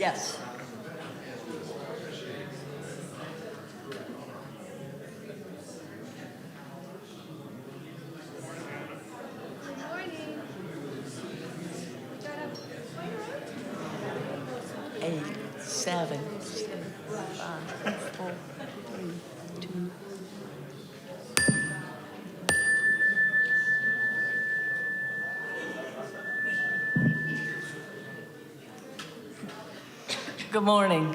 Yes. Eight, seven, 5, 4, 3, 2. Good morning.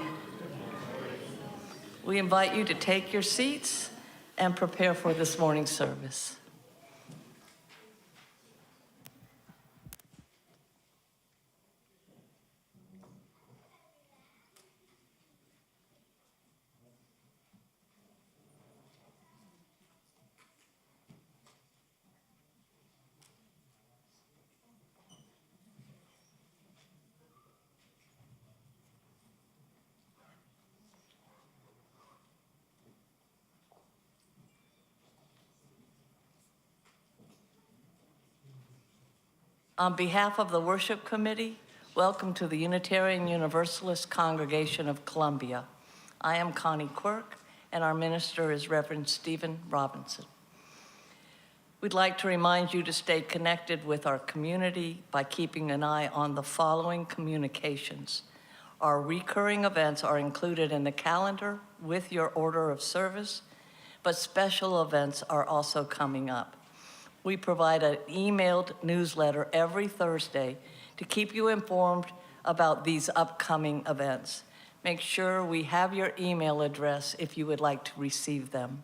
We invite you to take your seats and prepare for this morning's service. On behalf of the Worship Committee, welcome to the Unitarian Universalist Congregation of Columbia. I am Connie Quirk, and our minister is Reverend Stephen Robinson. We'd like to remind you to stay connected with our community by keeping an eye on the following communications. Our recurring events are included in the calendar with your order of service, but special events are also coming up. We provide an emailed newsletter every Thursday to keep you informed about these upcoming events. Make sure we have your email address if you would like to receive them.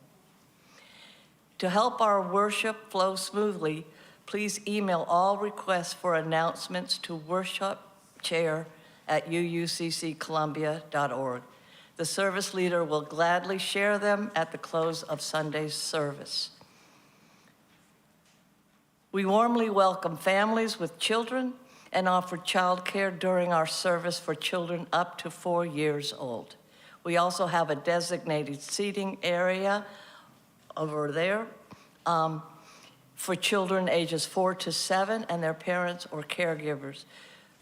To help our worship flow smoothly, please email all requests for announcements to worshipchair@uuccolumbia.org. The service leader will gladly share them at the close of Sunday's service. We warmly welcome families with children and offer childcare during our service for children up to 4 years old. We also have a designated seating area over there for children ages 4 to 7 and their parents or caregivers.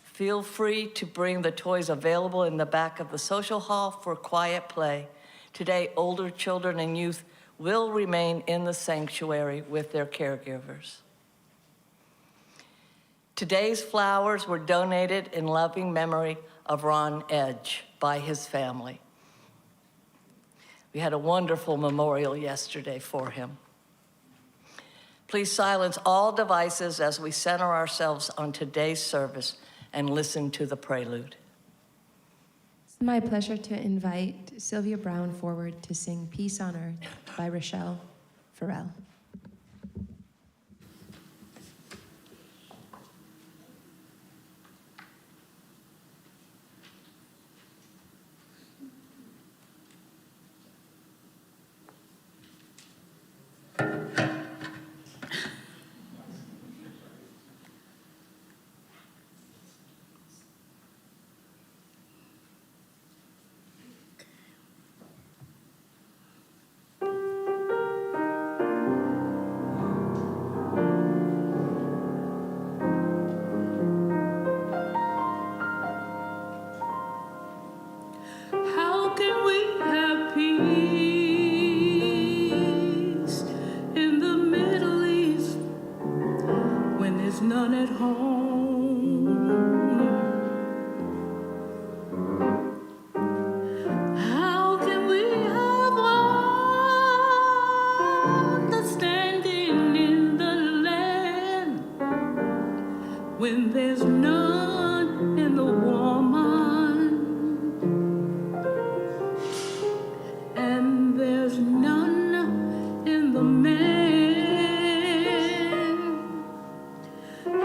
Feel free to bring the toys available in the back of the social hall for quiet play. Today, older children and youth will remain in the sanctuary with their caregivers. Today's flowers were donated in loving memory of Ron Edge by his family. We had a wonderful memorial yesterday for him. Please silence all devices as we center ourselves on today's service and listen to the prelude. It's my pleasure to invite Sylvia Brown forward to sing Peace on Earth by Rochelle Farrell.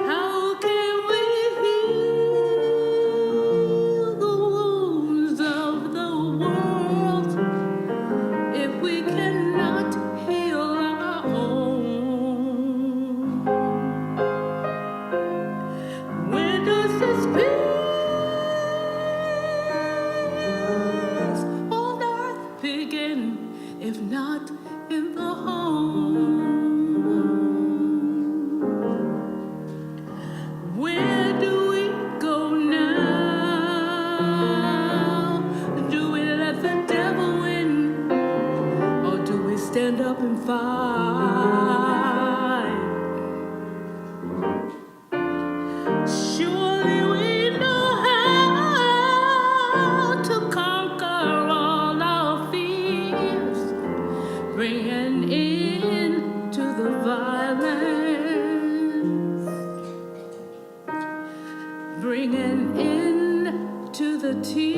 How can Surely we know how to conquer all our fears, bring an end to the violence, bring an end to the tears.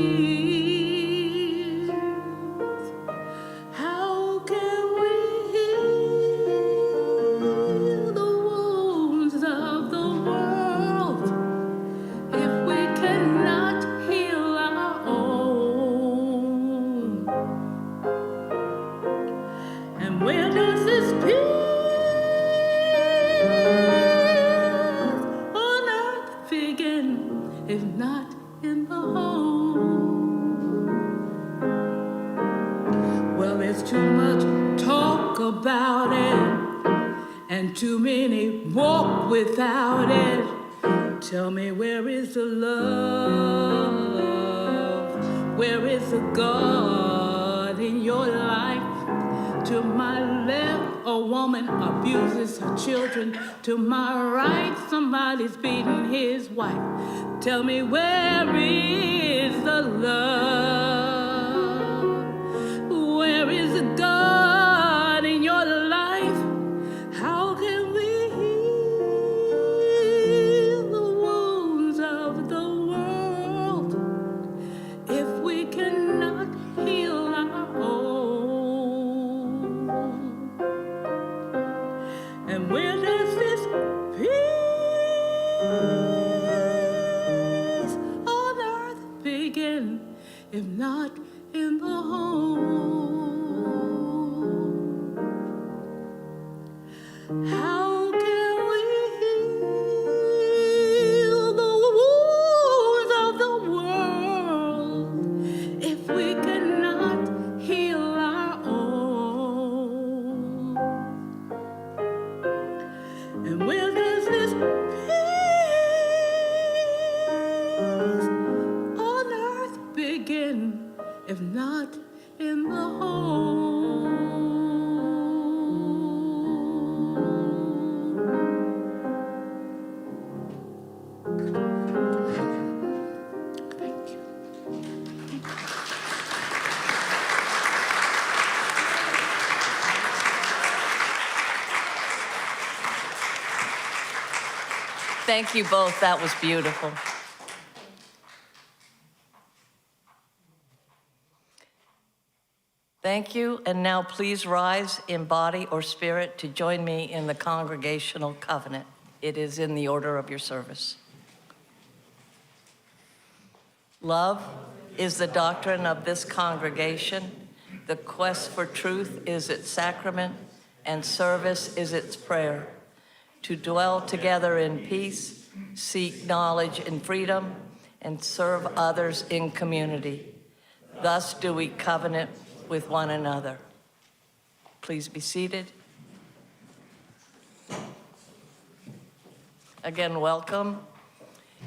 How can we heal the wounds of the world if we cannot heal our own? And where does this peace on earth begin if not in the home? Well, there's too much talk about it, and too many walk without it. Tell me, where is the love? Where is the God in your life? To my left, a woman abuses her children. To my right, somebody's beating his wife. Tell me, where is the love? Where is the God in your life? How can we heal the wounds of the world if we cannot heal our own? And where does this peace on earth begin if not in the home? How can we heal the wounds of the world if we cannot heal our own? And where does this peace on earth begin if not in the home? Thank you. Thank you both. That was beautiful. Thank you. And now please rise in body or spirit to join me in the congregational covenant. It is in the order of your service. Love is the doctrine of this congregation. The quest for truth is its sacrament, and service is its prayer. To dwell together in peace, seek knowledge in freedom, and serve others in community. Thus do we covenant with one another. Please be seated. Again, welcome.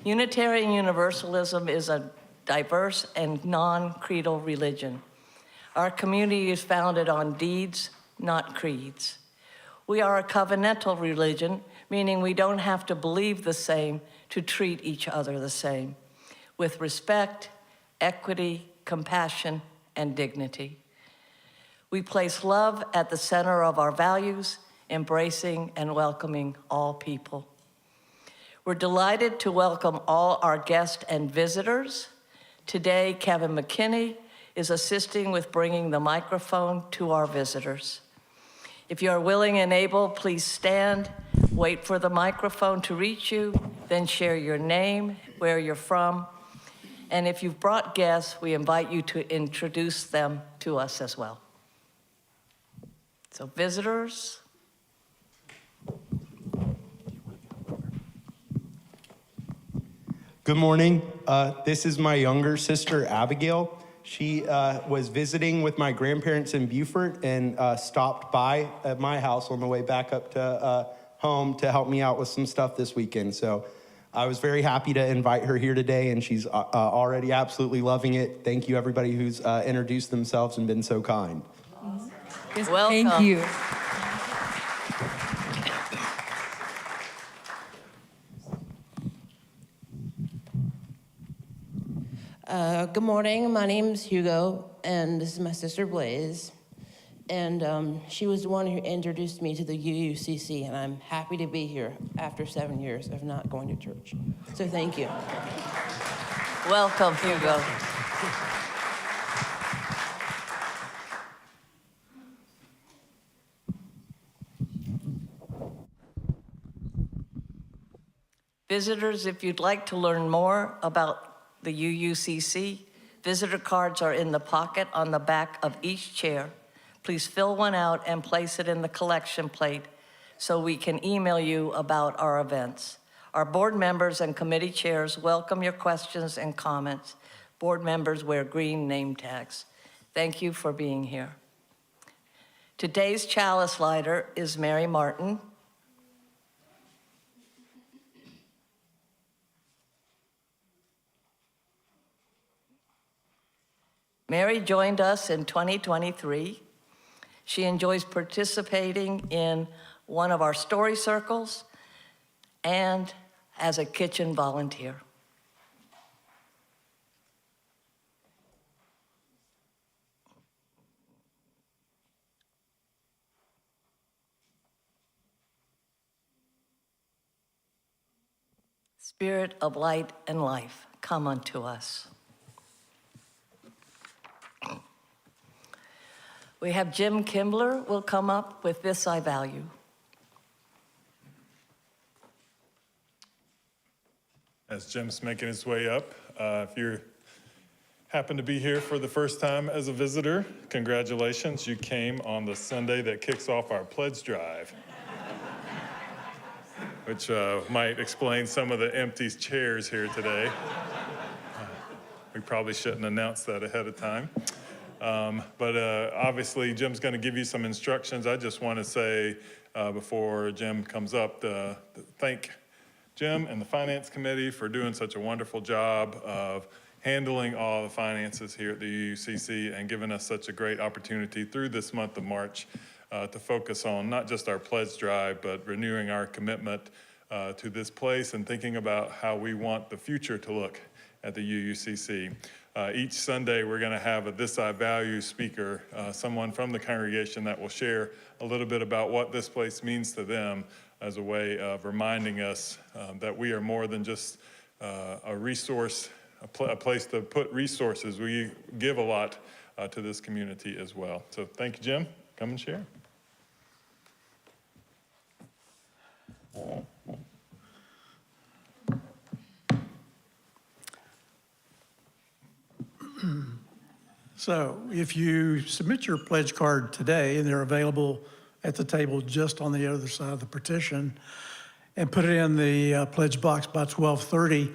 Unitarian Universalism is a diverse and non-creedal religion. Our community is founded on deeds, not creeds. We are a covenantal religion, meaning we don't have to believe the same to treat each other the same, with respect, equity, compassion, and dignity. We place love at the center of our values, embracing and welcoming all people. We're delighted to welcome all our guests and visitors. Today, Kevin McKinney is assisting with bringing the microphone to our visitors. If you are willing and able, please stand, wait for the microphone to reach you, then share your name, where you're from. And if you've brought guests, we invite you to introduce them to us as well. So visitors. Good morning. This is my younger sister, Abigail. She was visiting with my grandparents in Beaufort and stopped by at my house on the way back up to home to help me out with some stuff this weekend. So I was very happy to invite her here today, and she's already absolutely loving it. Thank you, everybody who's introduced themselves and been so kind. Welcome. Thank you. Good morning. My name's Hugo, and this is my sister Blaze. And she was the one who introduced me to the UUCC, and I'm happy to be here after 7 years of not going to church. So thank you. Welcome, Hugo. Visitors, if you'd like to learn more about the UUCC, visitor cards are in the pocket on the back of each chair. Please fill one out and place it in the collection plate so we can email you about our events. Our board members and committee chairs welcome your questions and comments. Board members wear green name tags. Thank you for being here. Today's chalice lighter is Mary Martin. Mary joined us in 2023. She enjoys participating in one of our story circles and as a kitchen volunteer. Spirit of light and life, come unto us. We have Jim Kimbler will come up with This I Value. As Jim's making his way up, if you happen to be here for the first time as a visitor, congratulations, you came on the Sunday that kicks off our pledge drive, which might explain some of the empty chairs here today. We probably shouldn't announce that ahead of time. But obviously, Jim's going to give you some instructions. I just want to say, before Jim comes up, thank Jim and the Finance Committee for doing such a wonderful job of handling all the finances here at the UUCC and giving us such a great opportunity through this month of March to focus on not just our pledge drive, but renewing our commitment to this place and thinking about how we want the future to look at the UUCC. Each Sunday, we're going to have a This I Value speaker, someone from the congregation that will share a little bit about what this place means to them as a way of reminding us that we are more than just a resource, a place to put resources. We give a lot to this community as well. So thank you, Jim. Come and share. So if you submit your pledge card today, and they're available at the table just on the other side of the partition, and put it in the pledge box by 12:30,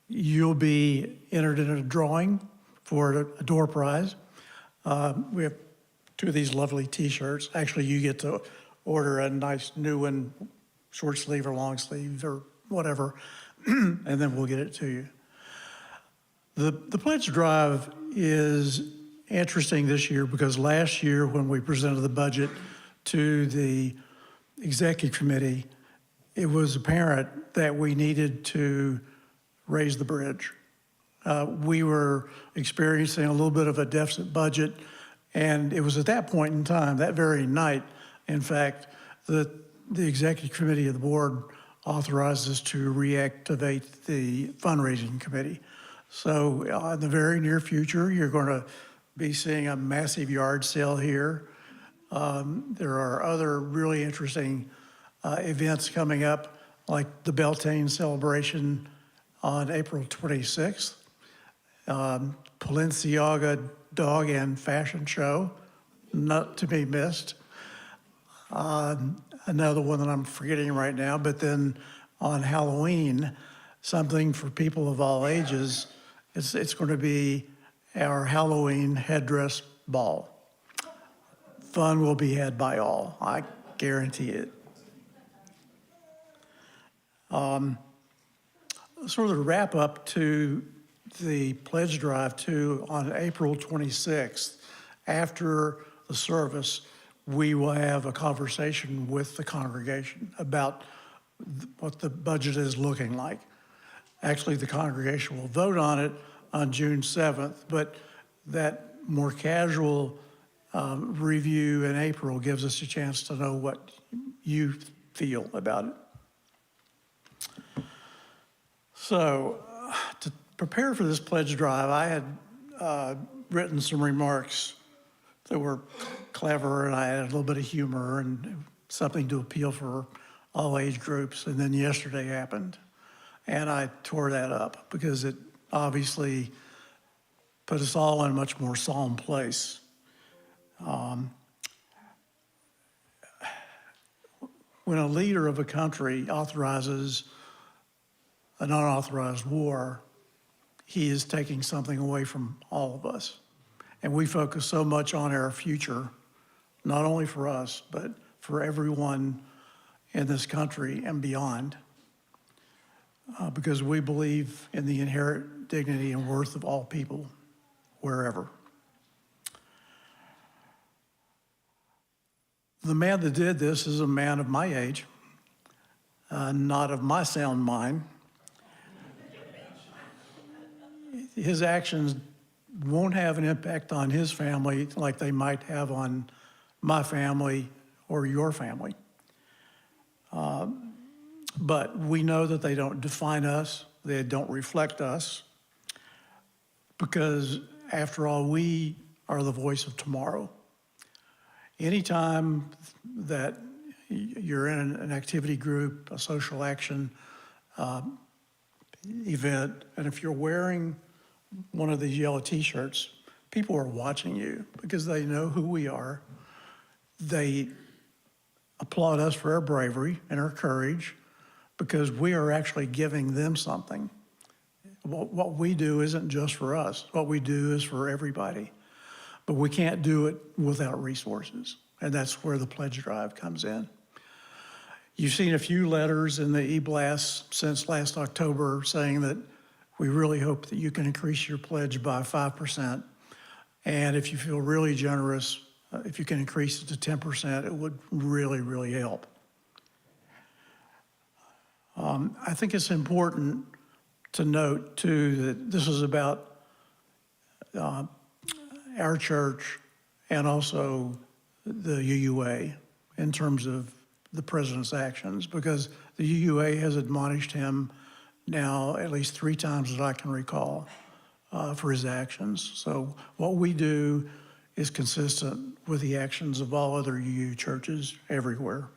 you'll be entered in a drawing for a door prize. We have two of these lovely T-shirts. Actually, you get to order a nice new one, short sleeve or long sleeve or whatever, and then we'll get it to you. The pledge drive is interesting this year because last year when we presented the budget to the executive committee, it was apparent that we needed to raise the bridge. We were experiencing a little bit of a deficit budget, and it was at that point in time, that very night, in fact, that the executive committee of the board authorized us to reactivate the fundraising committee. So in the very near future, you're going to be seeing a massive yard sale here. There are other really interesting events coming up, like the Beltane celebration on April 26th, Balenciaga Dog and Fashion Show, not to be missed. Another one that I'm forgetting right now, but then on Halloween, something for people of all ages. It's going to be our Halloween headdress ball. Fun will be had by all, I guarantee it. Sort of the wrap up to the pledge drive too, on April 26th, after the service, we will have a conversation with the congregation about what the budget is looking like. Actually, the congregation will vote on it on June 7th, but that more casual review in April gives us a chance to know what you feel about it. So to prepare for this pledge drive, I had written some remarks that were clever, and I had a little bit of humor and something to appeal for all age groups. And then yesterday happened, and I tore that up because it obviously put us all in a much more solemn place. When a leader of a country authorizes an unauthorized war, he is taking something away from all of us. And we focus so much on our future, not only for us, but for everyone in this country and beyond, because we believe in the inherent dignity and worth of all people, wherever. The man that did this is a man of my age, not of my sound mind. His actions won't have an impact on his family like they might have on my family or your family. But we know that they don't define us, they don't reflect us, because after all, we are the voice of tomorrow. Anytime that you're in an activity group, a social action event, and if you're wearing one of these yellow t-shirts, people are watching you because they know who we are. They applaud us for our bravery and our courage because we are actually giving them something. What we do isn't just for us. What we do is for everybody. But we can't do it without resources, and that's where the pledge drive comes in. You've seen a few letters in the e-blast since last October saying that we really hope that you can increase your pledge by 5%. And if you feel really generous, if you can increase it to 10%, it would really, really help. I think it's important to note, too, that this is about our church and also the UUA in terms of the president's actions, because the UUA has admonished him now at least 3 times that I can recall for his actions. So what we do is consistent with the actions of all other UU churches everywhere.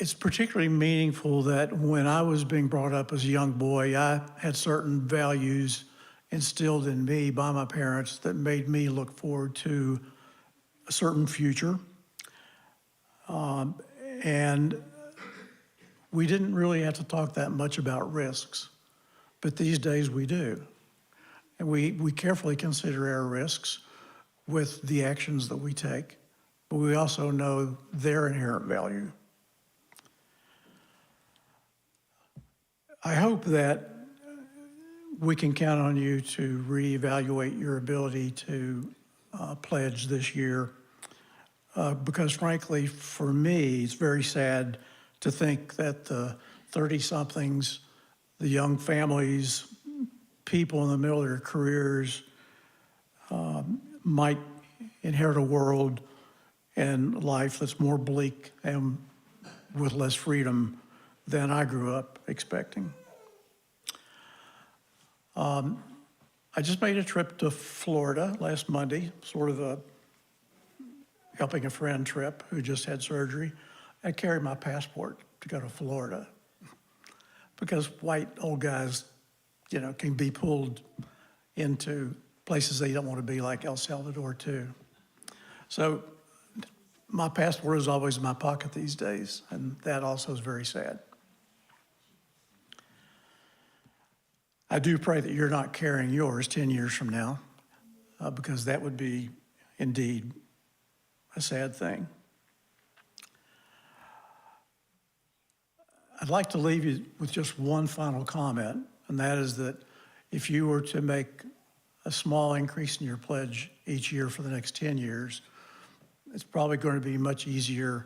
It's particularly meaningful that when I was being brought up as a young boy, I had certain values instilled in me by my parents that made me look forward to a certain future. And we didn't really have to talk that much about risks, but these days we do. And we carefully consider our risks with the actions that we take, but we also know their inherent value. I hope that we can count on you to reevaluate your ability to pledge this year, because frankly, for me, it's very sad to think that the 30-somethings, the young families, people in the middle of their careers might inherit a world and life that's more bleak and with less freedom than I grew up expecting. I just made a trip to Florida last Monday, sort of a helping a friend trip who just had surgery. I carried my passport to go to Florida because white old guys, can be pulled into places they don't want to be, like El Salvador too. So my passport is always in my pocket these days, and that also is very sad. I do pray that you're not carrying yours 10 years from now, because that would be indeed a sad thing. I'd like to leave you with just one final comment, and that is that if you were to make a small increase in your pledge each year for the next 10 years, it's probably going to be much easier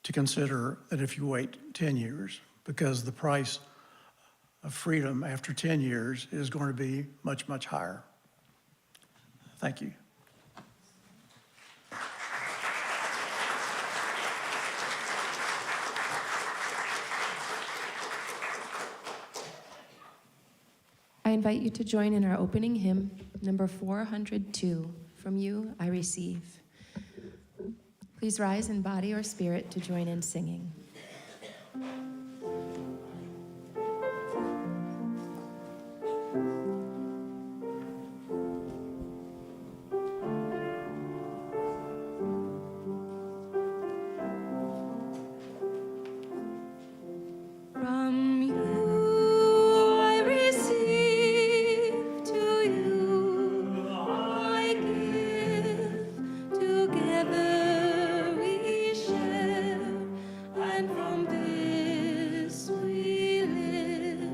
to consider that if you wait 10 years, because the price of freedom after 10 years is going to be much, much higher. Thank you. I invite you to join in our opening hymn, number 402, From You I Receive. Please rise in body or spirit to join in singing. From you I receive, to you I give, together we share, and from this we live.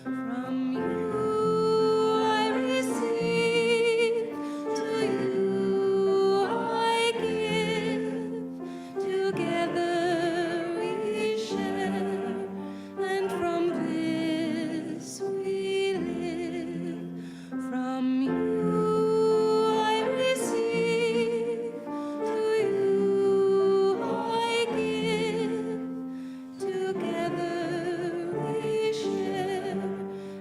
From you I receive, to you I give, together we share, and from this we live. From you I receive, to you I give, together we share,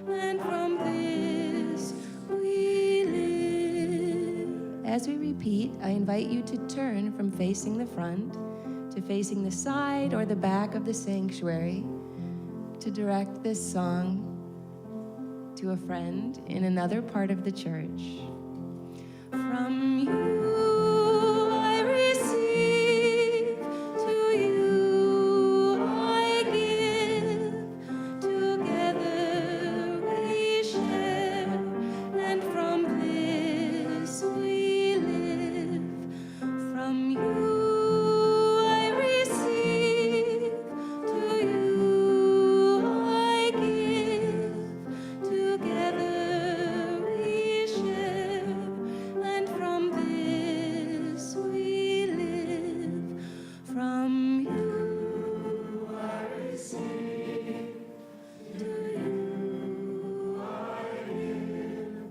and from this we live. As we repeat, I invite you to turn from facing the front to facing the side or the back of the sanctuary to direct this song to a friend in another part of the church. From you I receive, to you I give, together we share, and from this we live. From you I receive, to you I give, together we share, and from this we live. From you I receive, to you I give,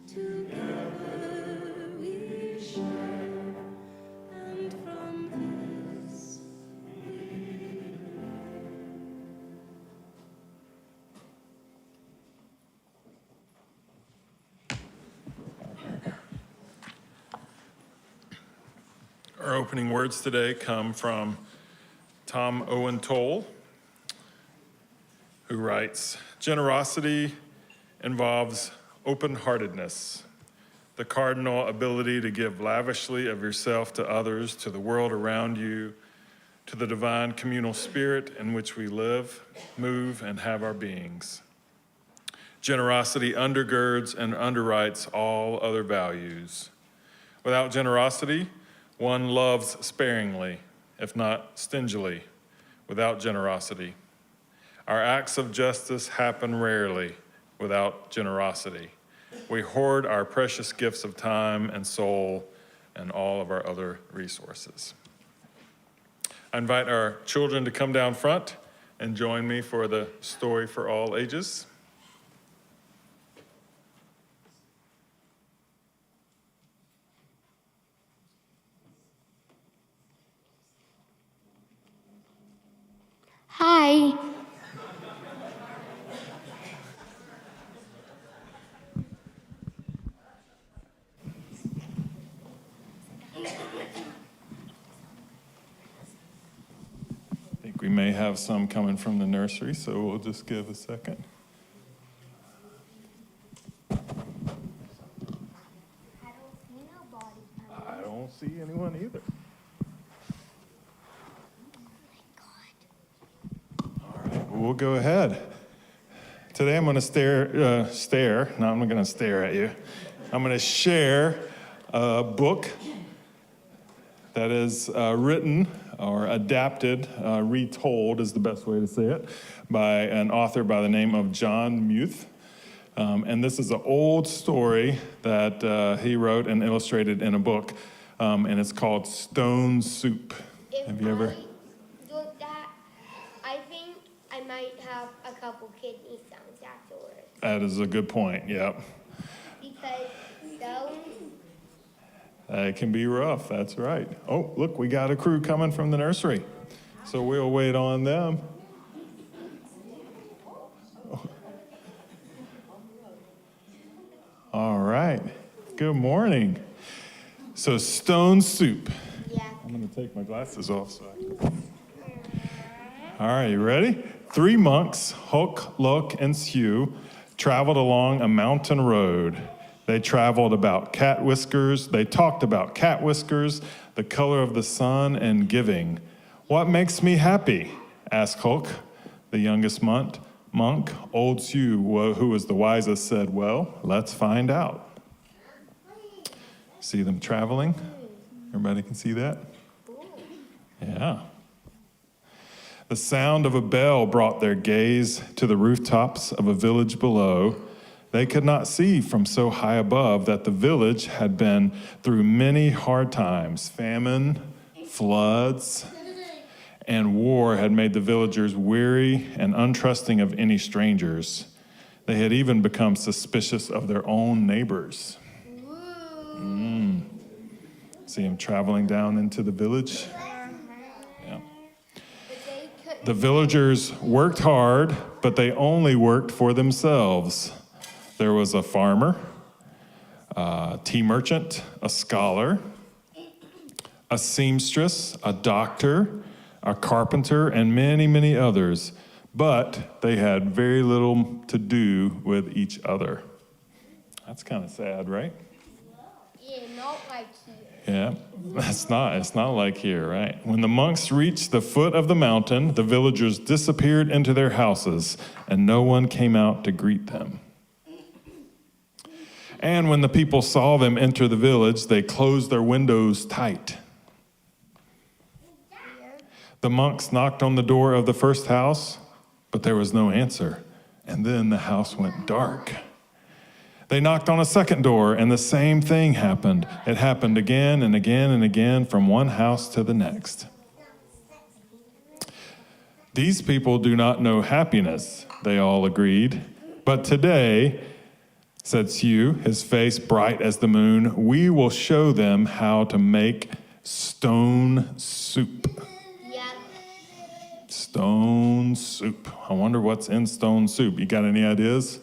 together we share, and from this Our opening words today come from Tom Owen Toll, who writes, "Generosity involves open-heartedness, the cardinal ability to give lavishly of yourself to others, to the world around you, to the divine communal spirit in which we live, move, and have our beings. Generosity undergirds and underwrites all other values. Without generosity, one loves sparingly, if not stingily, without generosity. Our acts of justice happen rarely without generosity. We hoard our precious gifts of time and soul and all of our other resources." I invite our children to come down front and join me for the story for all ages. Hi. I think we may have some coming from the nursery, so we'll just give a second. I don't see anyone either. All right, well, we'll go ahead. Today I'm going to I'm not going to stare at you. I'm going to share a book that is written or adapted, retold is the best way to say it, by an author by the name of John Muth. And this is an old story that he wrote and illustrated in a book, and it's called Stone Soup. Have you ever? That is a good point, yep. Because stone. It can be rough, that's right. Oh, look, we got a crew coming from the nursery. So we'll wait on them. All right, good morning. So stone soup. Yeah. I'm gonna take my glasses off so I can. All right, you ready? 3 monks, Hook, Look, and Sue, traveled along a mountain road. They traveled about cat whiskers. They talked about cat whiskers, the color of the sun, and giving. What makes me happy? Asked Hook, the youngest monk. Old Sue, who was the wisest, said, well, let's find out. See them traveling? Everybody can see that? Yeah. The sound of a bell brought their gaze to the rooftops of a village below. They could not see from so high above that the village had been through many hard times. Famine, floods, and war had made the villagers weary and untrusting of any strangers. They had even become suspicious of their own neighbors. See them traveling down into the village? Yeah. The villagers worked hard, but they only worked for themselves. There was a farmer, a tea merchant, a scholar, a seamstress, a doctor, a carpenter, and many, many others, but they had very little to do with each other. That's kind of sad, right? Yeah, not like here. Yeah, it's not like here, right? When the monks reached the foot of the mountain, the villagers disappeared into their houses, and no one came out to greet them. And when the people saw them enter the village, they closed their windows tight. The monks knocked on the door of the first house, but there was no answer. And then the house went dark. They knocked on a second door, and the same thing happened. It happened again and again and again from one house to the next. These people do not know happiness, they all agreed. But today, said Sue, his face bright as the moon, we will show them how to make stone soup. Yeah. Stone soup. I wonder what's in stone soup. You got any ideas?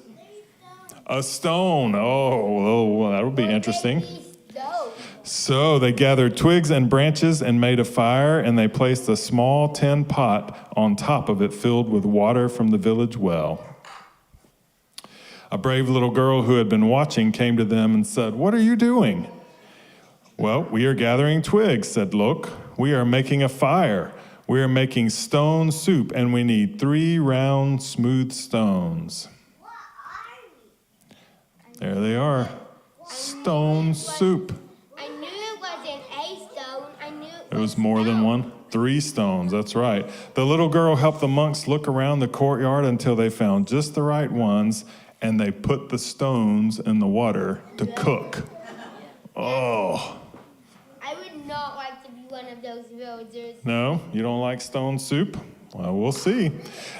A stone. Oh, that'll be interesting. So they gathered twigs and branches and made a fire, and they placed a small tin pot on top of it filled with water from the village well. A brave little girl who had been watching came to them and said, "What are you doing?" "Well, we are gathering twigs," said Look. "We are making a fire. We are making stone soup, and we need 3 round, smooth stones." There they are. Stone soup. I knew it wasn't a stone. I knew There was more than one. 3 stones, that's right. The little girl helped the monks look around the courtyard until they found just the right ones, and they put the stones in the water to cook. Oh. I would not like to be one of those villagers. No, you don't like stone soup? Well, we'll see.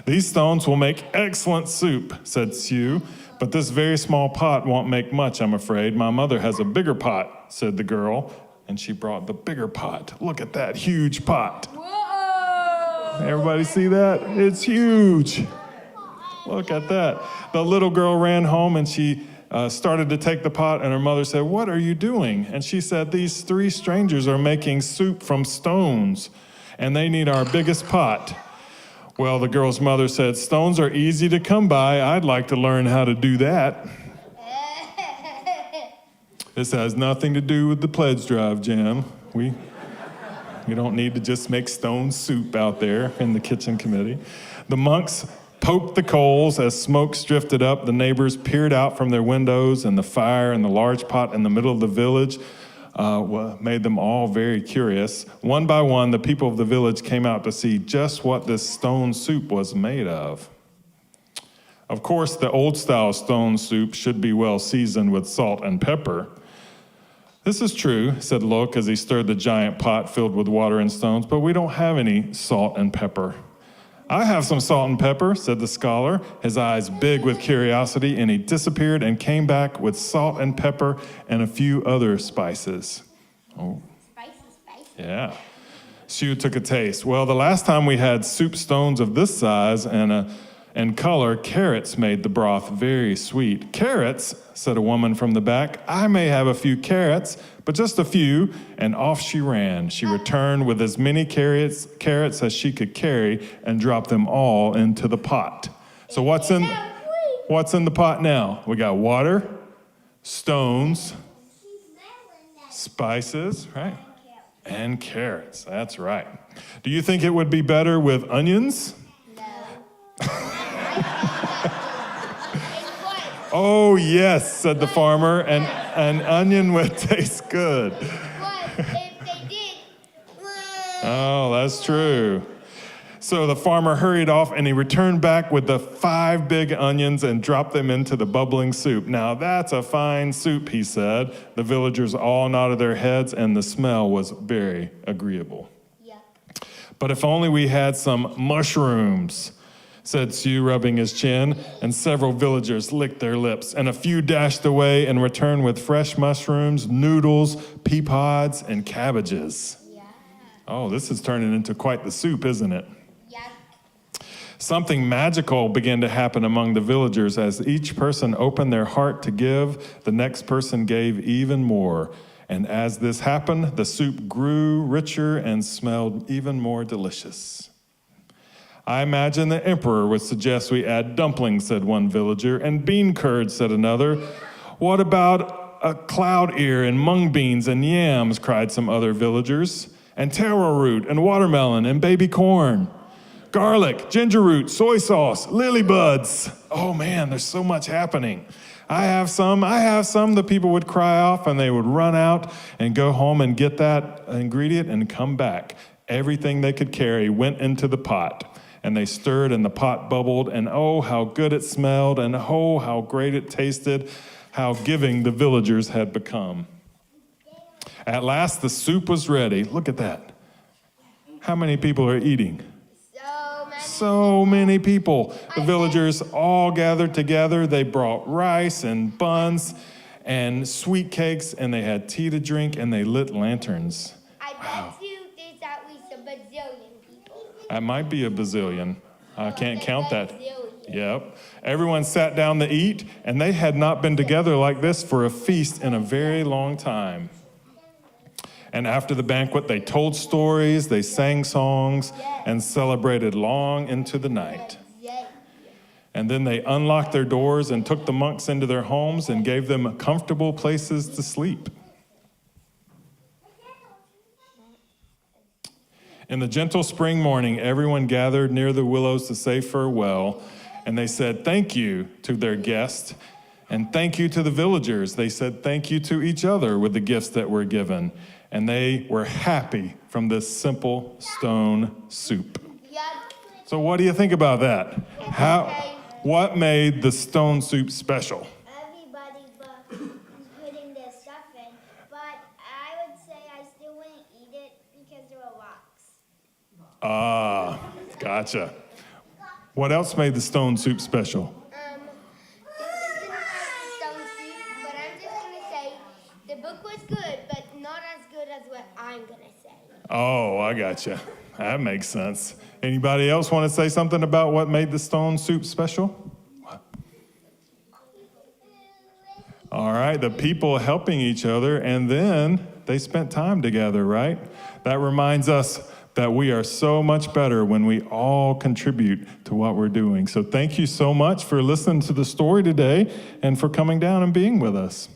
"These stones will make excellent soup," said Sue. "But this very small pot won't make much, I'm afraid. My mother has a bigger pot," said the girl. And she brought the bigger pot. Look at that huge pot. Whoa! Everybody see that? It's huge. Look at that. The little girl ran home and she started to take the pot, and her mother said, "What are you doing?" And she said, "These 3 strangers are making soup from stones, and they need our biggest pot." Well, the girl's mother said, "Stones are easy to come by. I'd like to learn how to do that." This has nothing to do with the pledge drive, Jim. We don't need to just make stone soup out there in the kitchen committee. The monks poked the coals as smoke drifted up. The neighbors peered out from their windows, and the fire and the large pot in the middle of the village made them all very curious. One by one, the people of the village came out to see just what this stone soup was made of. Of course, the old-style stone soup should be well seasoned with salt and pepper. "This is true," said Look as he stirred the giant pot filled with water and stones, "but we don't have any salt and pepper." "I have some salt and pepper," said the scholar, his eyes big with curiosity, and he disappeared and came back with salt and pepper and a few other spices. Oh. Spicy. Yeah. Sue took a taste. "Well, the last time we had soup stones of this size and color, carrots made the broth very sweet." "Carrots?" said a woman from the back. "I may have a few carrots, but just a few." And off she ran. She returned with as many carrots as she could carry and dropped them all into the pot. So what's in the pot now? We got water, stones, spices, right? And carrots. That's right. Do you think it would be better with onions? "Oh, yes," said the farmer, "and an onion would taste good." But if they did, Oh, that's true. So the farmer hurried off, and he returned back with the 5 big onions and dropped them into the bubbling soup. "Now that's a fine soup," he said. The villagers all nodded their heads, and the smell was very agreeable. yeah. "But if only we had some mushrooms," said Sue, rubbing his chin, and several villagers licked their lips, and a few dashed away and returned with fresh mushrooms, noodles, pea pods, and cabbages. Yeah. Oh, this is turning into quite the soup, isn't it? Yeah. Something magical began to happen among the villagers. As each person opened their heart to give, the next person gave even more. And as this happened, the soup grew richer and smelled even more delicious. "I imagine the emperor would suggest we add dumplings," said one villager, "and bean curds," said another. "What about a cloud ear and mung beans and yams?" cried some other villagers. "And taro root and watermelon and baby corn. Garlic, ginger root, soy sauce, lily buds." Oh man, there's so much happening. I have some, the people would cry off, and they would run out and go home and get that ingredient and come back. Everything they could carry went into the pot. And they stirred, and the pot bubbled, and oh, how good it smelled, and oh, how great it tasted, how giving the villagers had become. At last, the soup was ready. Look at that. How many people are eating? So many people. The villagers all gathered together. They brought rice and buns and sweet cakes, and they had tea to drink, and they lit lanterns. I bet you there's at least a bazillion people. That might be a bazillion. I can't count that. Bazillion. Yep. Everyone sat down to eat, and they had not been together like this for a feast in a very long time. And after the banquet, they told stories, they sang songs, and celebrated long into the night. And then they unlocked their doors and took the monks into their homes and gave them comfortable places to sleep. In the gentle spring morning, everyone gathered near the willows to say farewell, and they said thank you to their guest, and thank you to the villagers. They said thank you to each other with the gifts that were given, and they were happy from this simple stone soup. So what do you think about that? What made the stone soup special? Everybody putting their stuff in, but I would say I still wouldn't eat it because there were rocks. Ah, gotcha. What else made the stone soup special? This isn't a stone soup, but I'm just gonna say the book was good, but not as good as what I'm gonna say. Oh, I gotcha. That makes sense. Anybody else want to say something about what made the stone soup special? What? All right, the people helping each other, and then they spent time together, right? That reminds us that we are so much better when we all contribute to what we're doing. So thank you so much for listening to the story today and for coming down and being with us.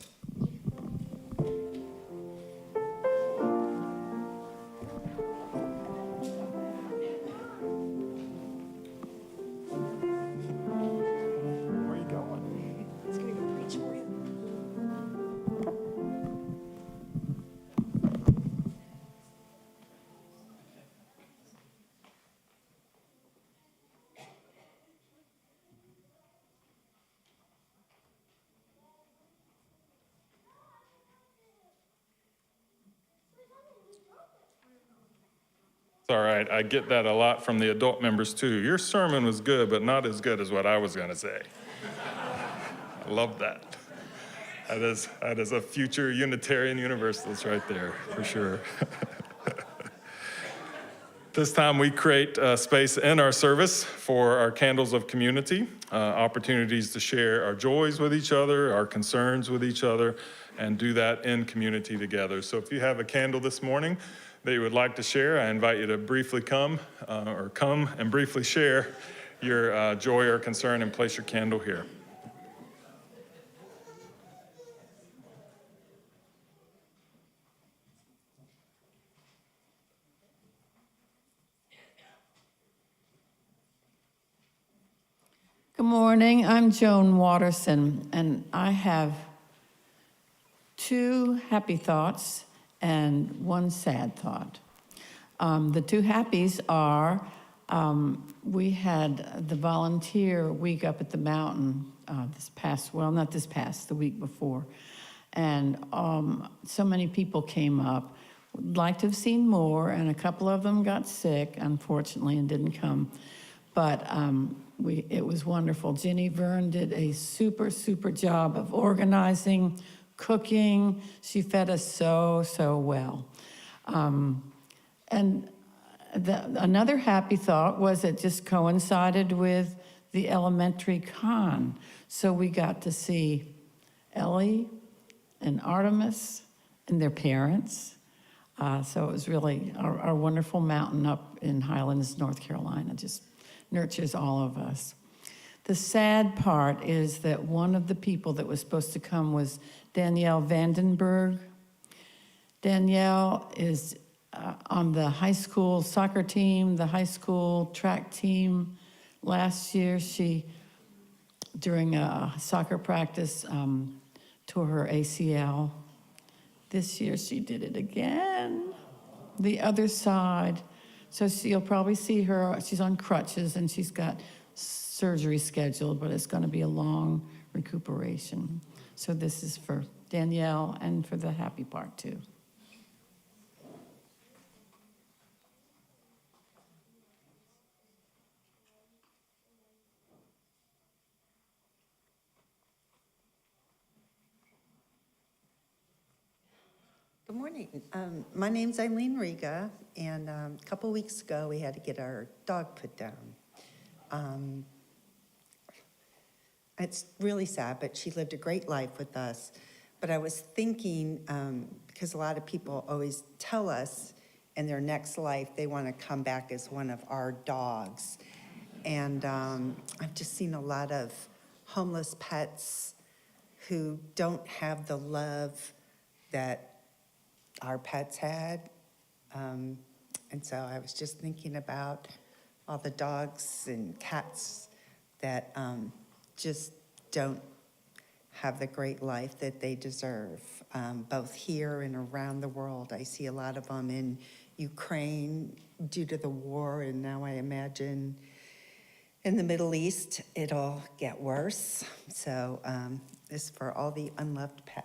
It's all right. I get that a lot from the adult members too. Your sermon was good, but not as good as what I was going to say. I love that. That is a future Unitarian Universalist right there, for sure. This time we create space in our service for our candles of community, opportunities to share our joys with each other, our concerns with each other, and do that in community together. So if you have a candle this morning that you would like to share, I invite you to briefly come and briefly share your joy or concern and place your candle here. Good morning, I'm Joan Watterson, and I have 2 happy thoughts and 1 sad thought. The 2 happies are, we had the volunteer week up at the mountain the week before, and so many people came up. Would like to have seen more, and a couple of them got sick, unfortunately, and didn't come, but it was wonderful. Jenny Verne did a super job of organizing, cooking. She fed us so well. And another happy thought was it just coincided with the elementary con. So we got to see Ellie and Artemis and their parents. So it was really our wonderful mountain up in Highlands, North Carolina, just nurtures all of us. The sad part is that one of the people that was supposed to come was Danielle Vandenberg. Danielle is on the high school soccer team, the high school track team. Last year, she, during a soccer practice, tore her ACL. This year, she did it again, the other side. So you'll probably see her, she's on crutches and she's got surgery scheduled, but it's going to be a long recuperation. So this is for Danielle and for the happy part too. Good morning. My name's Eileen Riga, and a couple weeks ago we had to get our dog put down. It's really sad, but she lived a great life with us. But I was thinking, because a lot of people always tell us in their next life they want to come back as one of our dogs. And I've just seen a lot of homeless pets who don't have the love that our pets had. And so I was just thinking about all the dogs and cats that just don't have the great life that they deserve, both here and around the world. I see a lot of them in Ukraine due to the war, and now I imagine in the Middle East it'll get worse. So this is for all the unloved pets.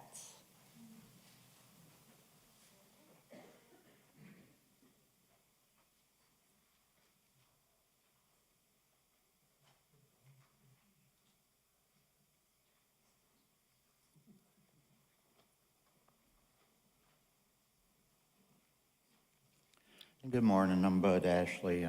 Good morning, I'm Bud Ashley.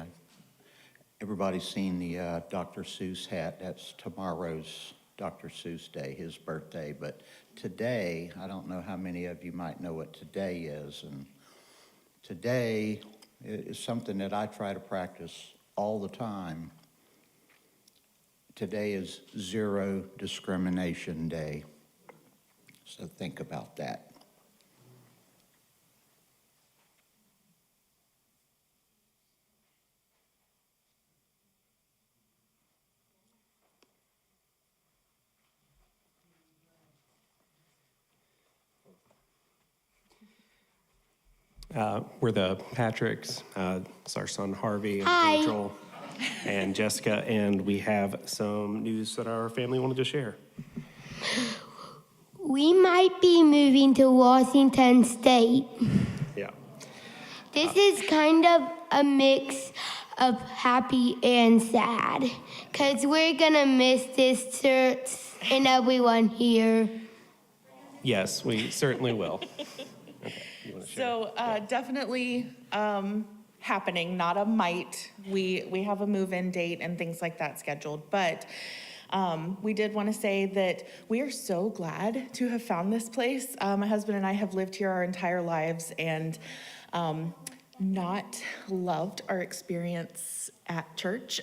Everybody's seen the Dr. Seuss hat. That's tomorrow's Dr. Seuss Day, his birthday. But today, I don't know how many of you might know what today is. And today is something that I try to practice all the time. Today is Zero Discrimination Day. So think about that. We're the Patricks. It's our son Harvey and Hi. Rachel and Jessica, and we have some news that our family wanted to share. We might be moving to Washington State. Yeah. This is kind of a mix of happy and sad, because we're gonna miss this church and everyone here. Yes, we certainly will. Okay, you wanna share? So definitely happening, not a might. We have a move-in date and things like that scheduled, but we did want to say that we are so glad to have found this place. My husband and I have lived here our entire lives and not loved our experience at church.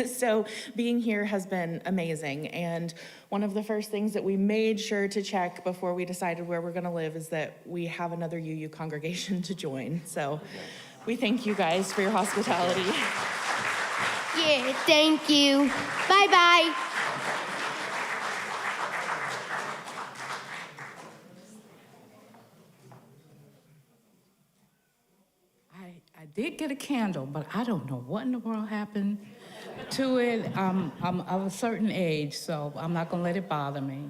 So being here has been amazing. And one of the first things that we made sure to check before we decided where we're going to live is that we have another UU congregation to join. So we thank you guys for your hospitality. Yeah, thank you. Bye-bye. I did get a candle, but I don't know what in the world happened to it. I'm of a certain age, so I'm not gonna let it bother me.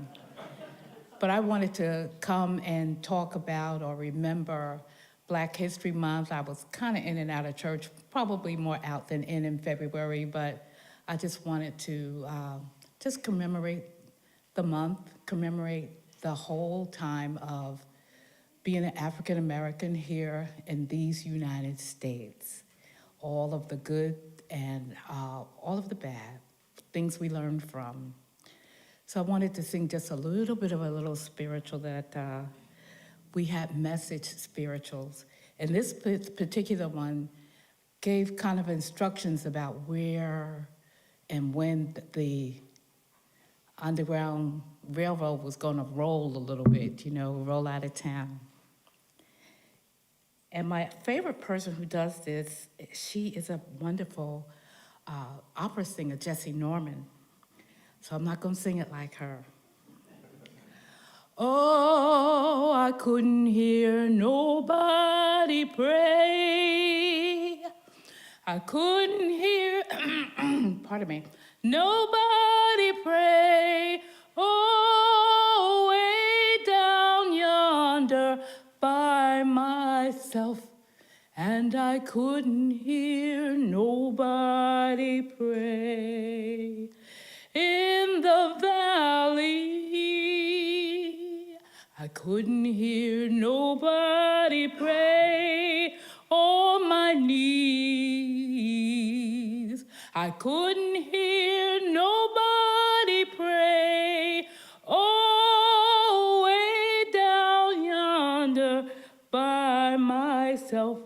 But I wanted to come and talk about or remember Black History Month. I was kind of in and out of church, probably more out than in February, but I just wanted to just commemorate the month, commemorate the whole time of being an African American here in these United States, all of the good and all of the bad, things we learned from. So I wanted to sing just a little bit of a little spiritual that we had message spirituals. And this particular one gave kind of instructions about where and when the Underground Railroad was gonna roll a little bit, roll out of town. And my favorite person who does this, she is a wonderful opera singer, Jessie Norman. So I'm not gonna sing it like her. Oh, I couldn't hear nobody pray. I couldn't hear, pardon me, nobody pray. Oh, way down yonder by myself, and I couldn't hear nobody pray. In the valley, I couldn't hear nobody pray. On my knees, I couldn't hear nobody pray. Oh, way down yonder by myself,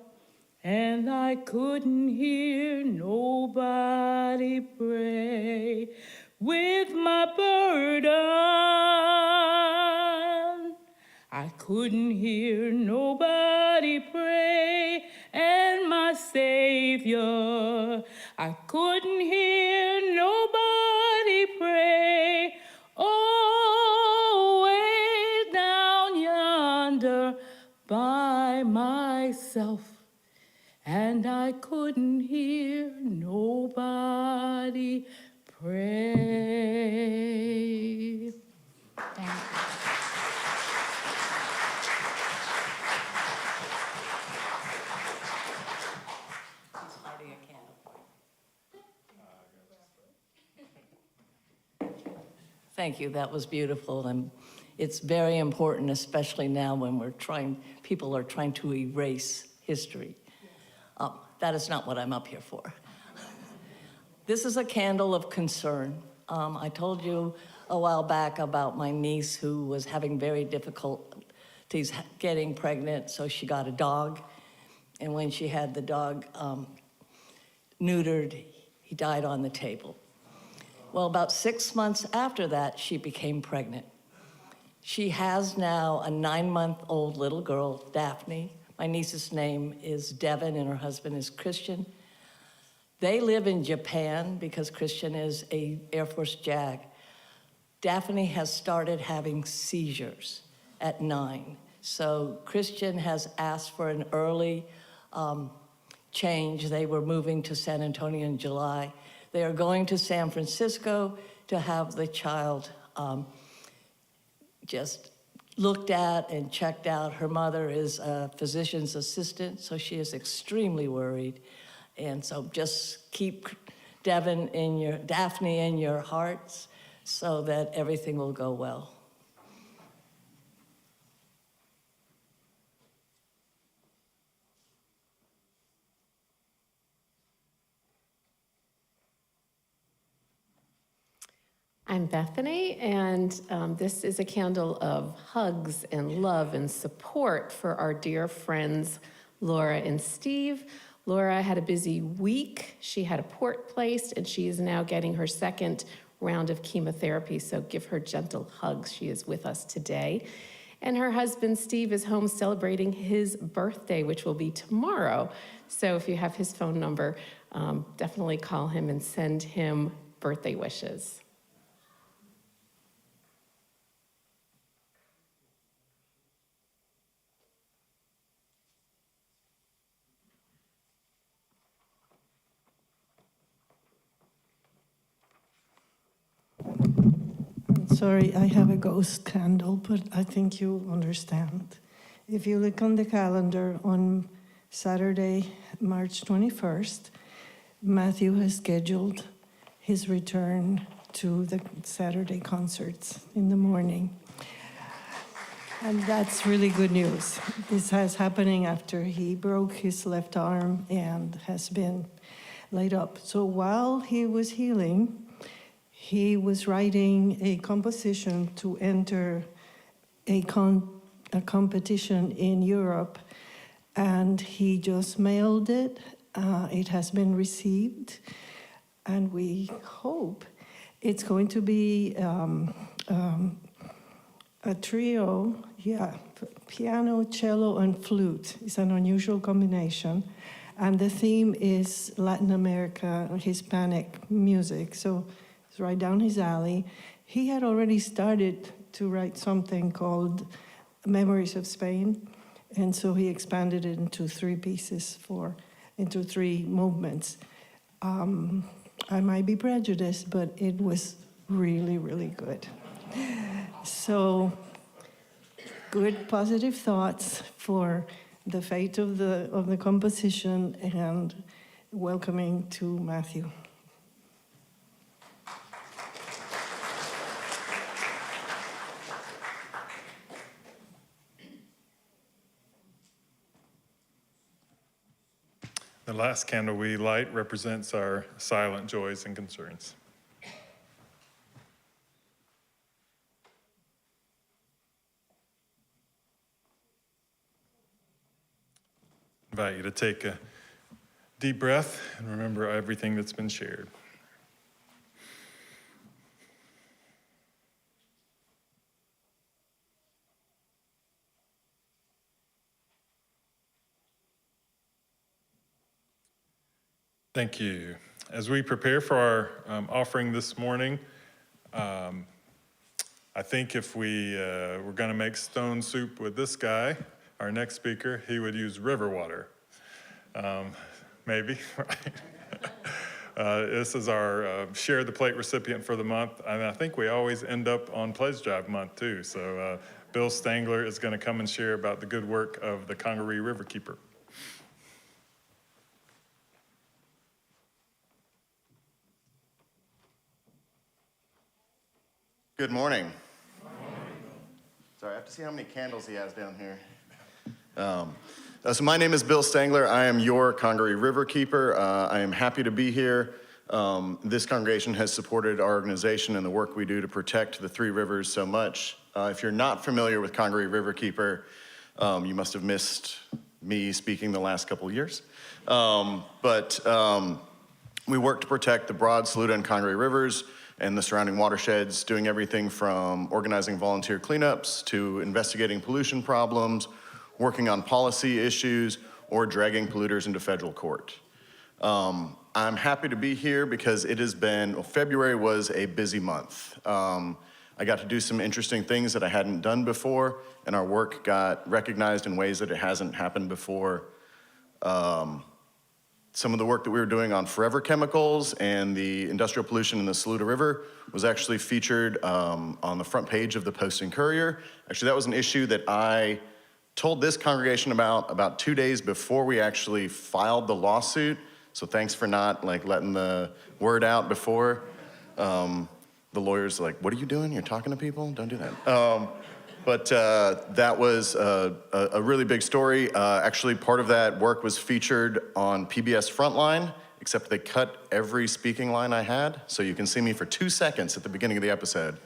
and I couldn't hear nobody pray. With my burden, I couldn't hear nobody pray. And my Savior, I couldn't hear nobody pray. Oh, way down yonder by myself, and I couldn't hear nobody pray. Thank you. Thank you, that was beautiful, and it's very important, especially now when people are trying to erase history. That is not what I'm up here for. This is a candle of concern. I told you a while back about my niece who was having very difficulties getting pregnant, so she got a dog, and when she had the dog neutered, he died on the table. Well, about 6 months after that, she became pregnant. She has now a 9-month-old little girl, Daphne. My niece's name is Devin, and her husband is Christian. They live in Japan because Christian is a Air Force JAG. Daphne has started having seizures at 9. So Christian has asked for an early change. They were moving to San Antonio in July. They are going to San Francisco to have the child just looked at and checked out. Her mother is a physician's assistant, so she is extremely worried. And so just keep Daphne in your hearts so that everything will go well. I'm Bethany, and this is a candle of hugs and love and support for our dear friends, Laura and Steve. Laura had a busy week. She had a port placed, and she is now getting her second round of chemotherapy, so give her gentle hugs. She is with us today. And her husband, Steve, is home celebrating his birthday, which will be tomorrow. So if you have his phone number, definitely call him and send him birthday wishes. Sorry, I have a ghost candle, but I think you understand. If you look on the calendar on Saturday, March 21st, Matthew has scheduled his return to the Saturday concerts in the morning. And that's really good news. This is happening after he broke his left arm and has been laid up. So while he was healing, he was writing a composition to enter a competition in Europe, and he just mailed it. It has been received, and we hope it's going to be a trio, piano, cello, and flute. It's an unusual combination, and the theme is Latin America, Hispanic music, so it's right down his alley. He had already started to write something called Memories of Spain, and so he expanded it into 3 pieces into 3 movements. I might be prejudiced, but it was really, really good. So, good positive thoughts for the fate of the composition and welcoming to Matthew. The last candle we light represents our silent joys and concerns. I invite you to take a deep breath and remember everything that's been shared. Thank you. As we prepare for our offering this morning, I think if we were going to make stone soup with this guy, our next speaker, he would use river water. Maybe, right? This is our Share the Plate recipient for the month, and I think we always end up on Pledge Drive month too. So Bill Stangler is going to come and share about the good work of the Congaree Riverkeeper. Good morning. Sorry, I have to see how many candles he has down here. So my name is Bill Stangler. I am your Congaree Riverkeeper. I am happy to be here. This congregation has supported our organization and the work we do to protect the 3 rivers so much. If you're not familiar with Congaree Riverkeeper, you must have missed me speaking the last couple of years. But we work to protect the Broad, Saluda, and Congaree rivers and the surrounding watersheds, doing everything from organizing volunteer cleanups to investigating pollution problems, working on policy issues, or dragging polluters into federal court. I'm happy to be here because it has been, February was a busy month. I got to do some interesting things that I hadn't done before, and our work got recognized in ways that it hasn't happened before. Some of the work that we were doing on forever chemicals and the industrial pollution in the Saluda River was actually featured on the front page of the Post and Courier. Actually, that was an issue that I told this congregation about 2 days before we actually filed the lawsuit, So thanks for not like letting the word out before. The lawyer's like, what are you doing? You're talking to people? Don't do that. But that was a really big story. Actually, part of that work was featured on PBS Frontline, except they cut every speaking line I had, so you can see me for 2 seconds at the beginning of the episode.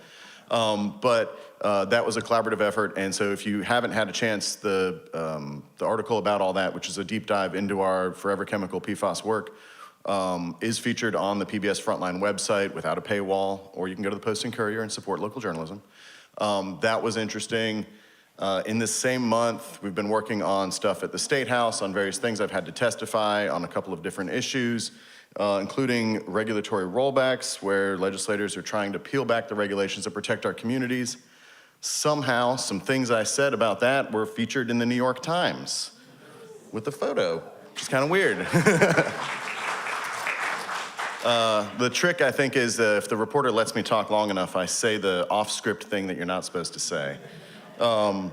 But that was a collaborative effort, and so if you haven't had a chance, the article about all that, which is a deep dive into our forever chemical PFAS work, is featured on the PBS Frontline website without a paywall, or you can go to the Post and Courier and support local journalism. That was interesting. In this same month, we've been working on stuff at the State House on various things. I've had to testify on a couple of different issues, including regulatory rollbacks, where legislators are trying to peel back the regulations that protect our communities. Somehow, some things I said about that were featured in the New York Times with a photo, which is kind of weird. The trick, I think, is if the reporter lets me talk long enough, I say the off-script thing that you're not supposed to say. And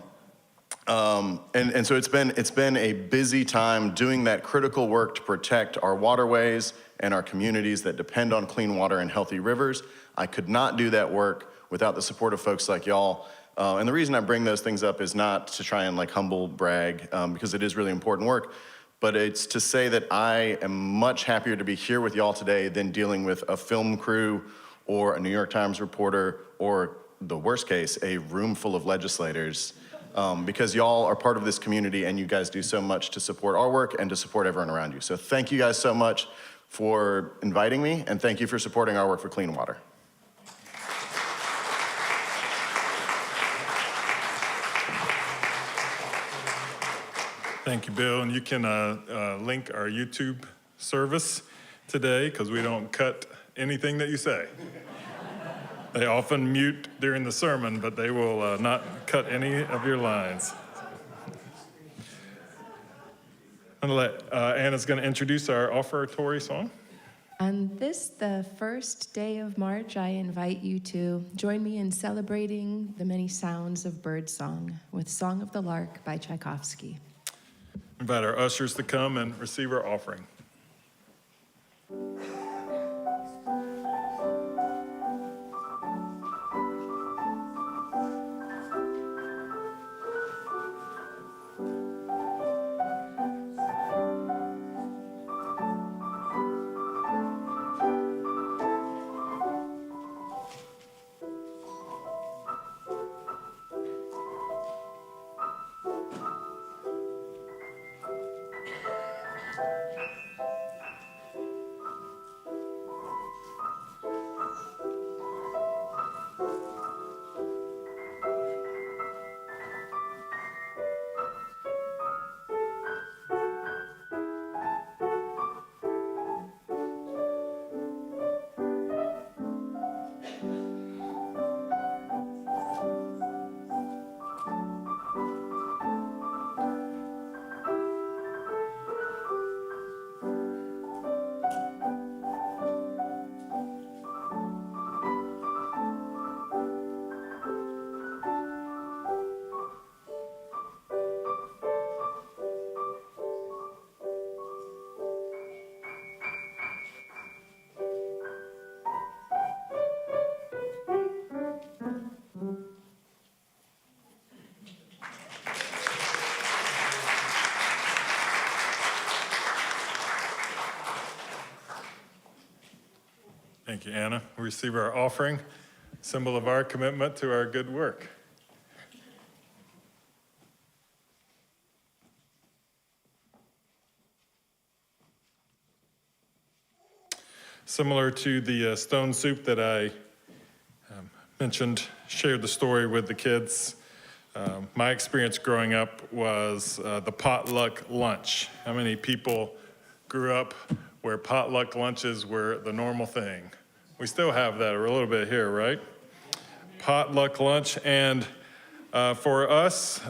so it's been a busy time doing that critical work to protect our waterways and our communities that depend on clean water and healthy rivers. I could not do that work without the support of folks like y'all. And the reason I bring those things up is not to try and like humble brag, because it is really important work, but it's to say that I am much happier to be here with y'all today than dealing with a film crew or a New York Times reporter or, the worst case, a room full of legislators, because y'all are part of this community and you guys do so much to support our work and to support everyone around you. So thank you guys so much for inviting me, and thank you for supporting our work for clean water. Thank you, Bill. And you can link our YouTube service today, because we don't cut anything that you say. They often mute during the sermon, but they will not cut any of your lines. I'm going to let Anna's going to introduce our offertory song. On this, the first day of March, I invite you to join me in celebrating the many sounds of birdsong with Song of the Lark by Tchaikovsky. Invite our ushers to come and receive our offering. Thank you, Anna. We receive our offering, symbol of our commitment to our good work. Similar to the stone soup that I mentioned, shared the story with the kids. My experience growing up was the potluck lunch. How many people grew up where potluck lunches were the normal thing? We still have that a little bit here, right? Potluck lunch, and for us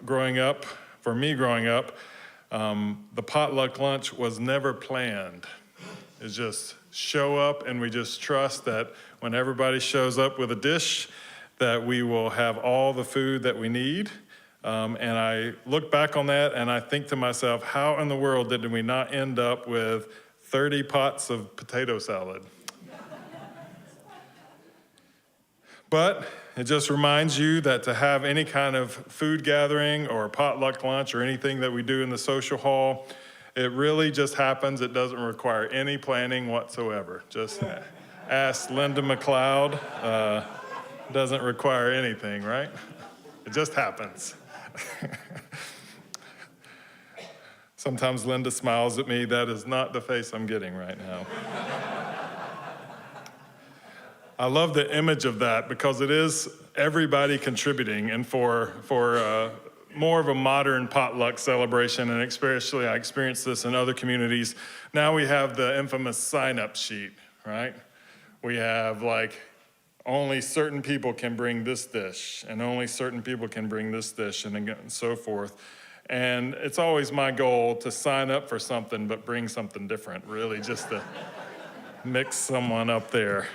growing up, for me growing up, the potluck lunch was never planned. It's just show up, and we just trust that when everybody shows up with a dish, that we will have all the food that we need. And I look back on that and I think to myself, how in the world did we not end up with 30 pots of potato salad. But it just reminds you that to have any kind of food gathering or potluck lunch or anything that we do in the social hall, it really just happens. It doesn't require any planning whatsoever. Just ask Linda McLeod. Doesn't require anything, right? It just happens. Sometimes Linda smiles at me. That is not the face I'm getting right now. I love the image of that because it is everybody contributing, and for more of a modern potluck celebration, and especially I experienced this in other communities, now we have the infamous sign-up sheet, right? We have like, only certain people can bring this dish, and only certain people can bring this dish, and so forth. And it's always my goal to sign up for something, but bring something different, really, just to mix someone up there.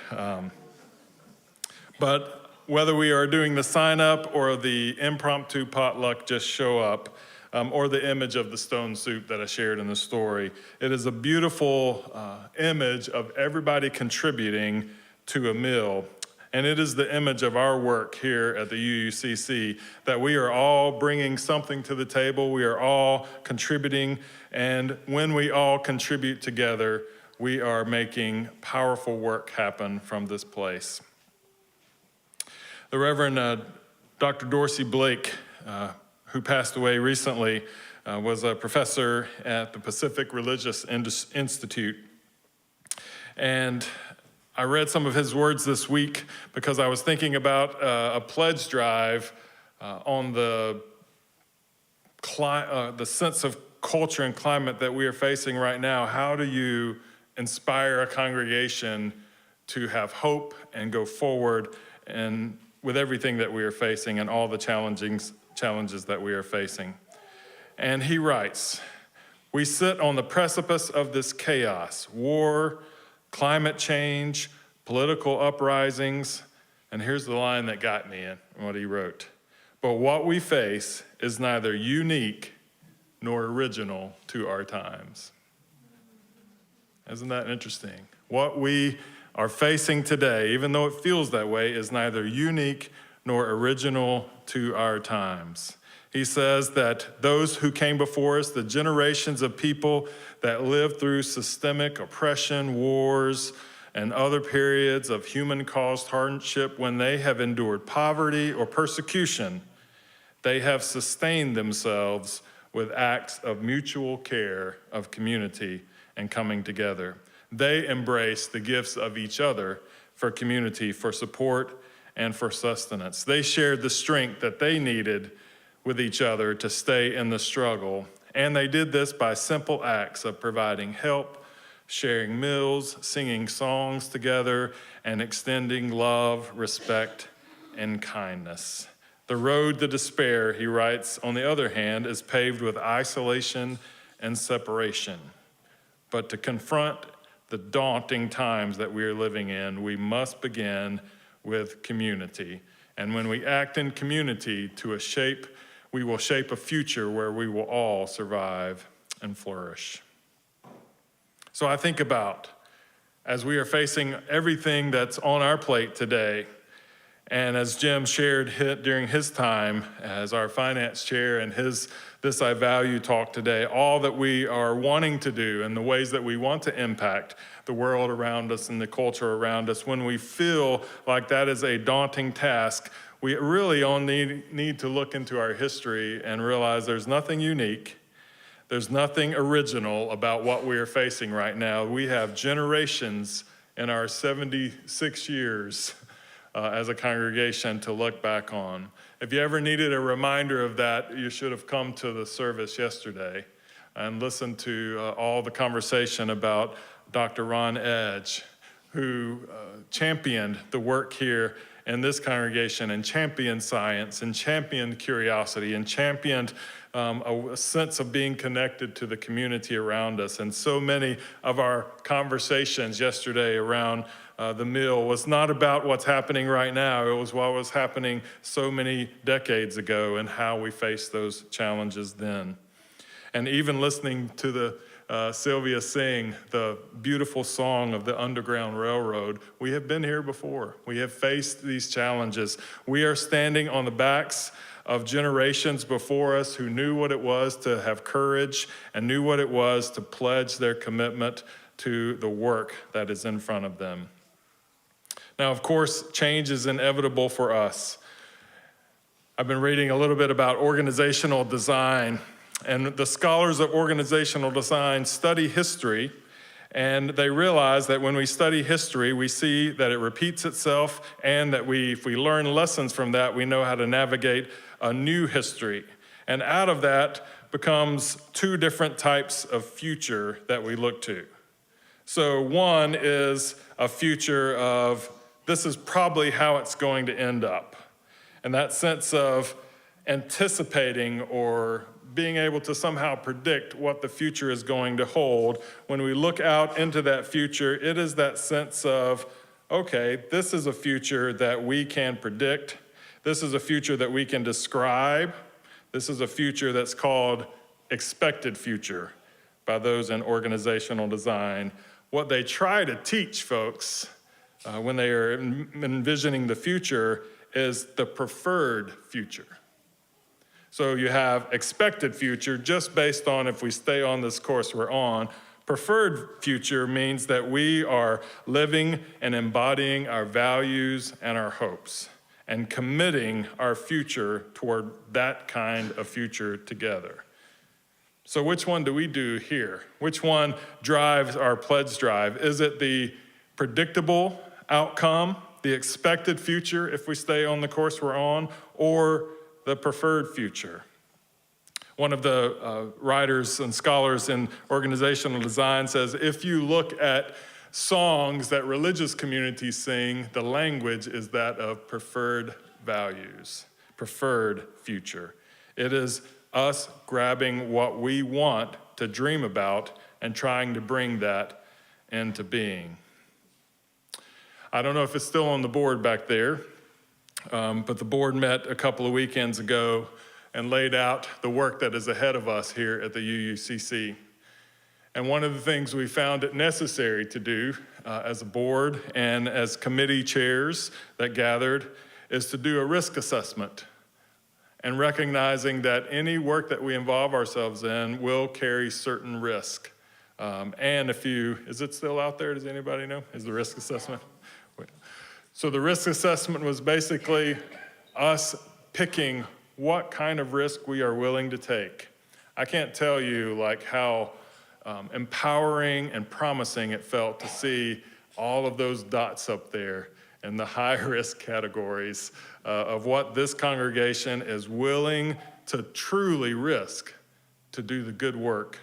But whether we are doing the sign up or the impromptu potluck, just show up, or the image of the stone soup that I shared in the story, it is a beautiful image of everybody contributing to a meal. And it is the image of our work here at the UUCC, that we are all bringing something to the table, we are all contributing, and when we all contribute together, we are making powerful work happen from this place. The Reverend Dr. Dorsey Blake, who passed away recently, was a professor at the Pacific Religious Institute. And I read some of his words this week because I was thinking about a pledge drive on the sense of culture and climate that we are facing right now. How do you inspire a congregation to have hope and go forward and with everything that we are facing and all the challenges that we are facing? And he writes, "We sit on the precipice of this chaos, war, climate change, political uprisings," and here's the line that got me in what he wrote, "But what we face is neither unique nor original to our times." Isn't that interesting? What we are facing today, even though it feels that way, is neither unique nor original to our times. He says that those who came before us, the generations of people that lived through systemic oppression, wars, and other periods of human-caused hardship, when they have endured poverty or persecution, they have sustained themselves with acts of mutual care, of community, and coming together. They embrace the gifts of each other for community, for support, and for sustenance. They shared the strength that they needed with each other to stay in the struggle. And they did this by simple acts of providing help, sharing meals, singing songs together, and extending love, respect, and kindness. The road to despair, he writes, on the other hand, is paved with isolation and separation. But to confront the daunting times that we are living in, we must begin with community. And when we act in community we will shape a future where we will all survive and flourish. So I think about, as we are facing everything that's on our plate today, and as Jim shared during his time as our finance chair and his This I Value talk today, all that we are wanting to do and the ways that we want to impact the world around us and the culture around us, when we feel like that is a daunting task, we really all need to look into our history and realize there's nothing unique, there's nothing original about what we are facing right now. We have generations in our 76 years as a congregation to look back on. If you ever needed a reminder of that, you should have come to the service yesterday and listened to all the conversation about Dr. Ron Edge, who championed the work here in this congregation and championed science and championed curiosity and championed a sense of being connected to the community around us. And so many of our conversations yesterday around the meal was not about what's happening right now. It was what was happening so many decades ago and how we faced those challenges then. And even listening to the Sylvia sing the beautiful song of the Underground Railroad. We have been here before. We have faced these challenges. We are standing on the backs of generations before us who knew what it was to have courage and knew what it was to pledge their commitment to the work that is in front of them. Now, of course, change is inevitable for us. I've been reading a little bit about organizational design, and the scholars of organizational design study history, and they realize that when we study history, we see that it repeats itself, and that if we learn lessons from that, we know how to navigate a new history. And out of that becomes two different types of future that we look to. So one is a future of, this is probably how it's going to end up. And that sense of anticipating or being able to somehow predict what the future is going to hold. When we look out into that future, it is that sense of, okay, this is a future that we can predict. This is a future that we can describe. This is a future that's called expected future by those in organizational design. What they try to teach folks when they are envisioning the future is the preferred future. So you have expected future just based on if we stay on this course we're on. Preferred future means that we are living and embodying our values and our hopes and committing our future toward that kind of future together. So which one do we do here? Which one drives our pledge drive? Is it the predictable outcome, the expected future if we stay on the course we're on, or the preferred future? One of the writers and scholars in organizational design says, if you look at songs that religious communities sing, the language is that of preferred values, preferred future. It is us grabbing what we want to dream about and trying to bring that into being. I don't know if it's still on the board back there, but the board met a couple of weekends ago and laid out the work that is ahead of us here at the UUCC. And one of the things we found it necessary to do as a board and as committee chairs that gathered is to do a risk assessment, and recognizing that any work that we involve ourselves in will carry certain risk. And is it still out there? Does anybody know? Is the risk assessment? So the risk assessment was basically us picking what kind of risk we are willing to take. I can't tell you how empowering and promising it felt to see all of those dots up there in the high risk categories of what this congregation is willing to truly risk to do the good work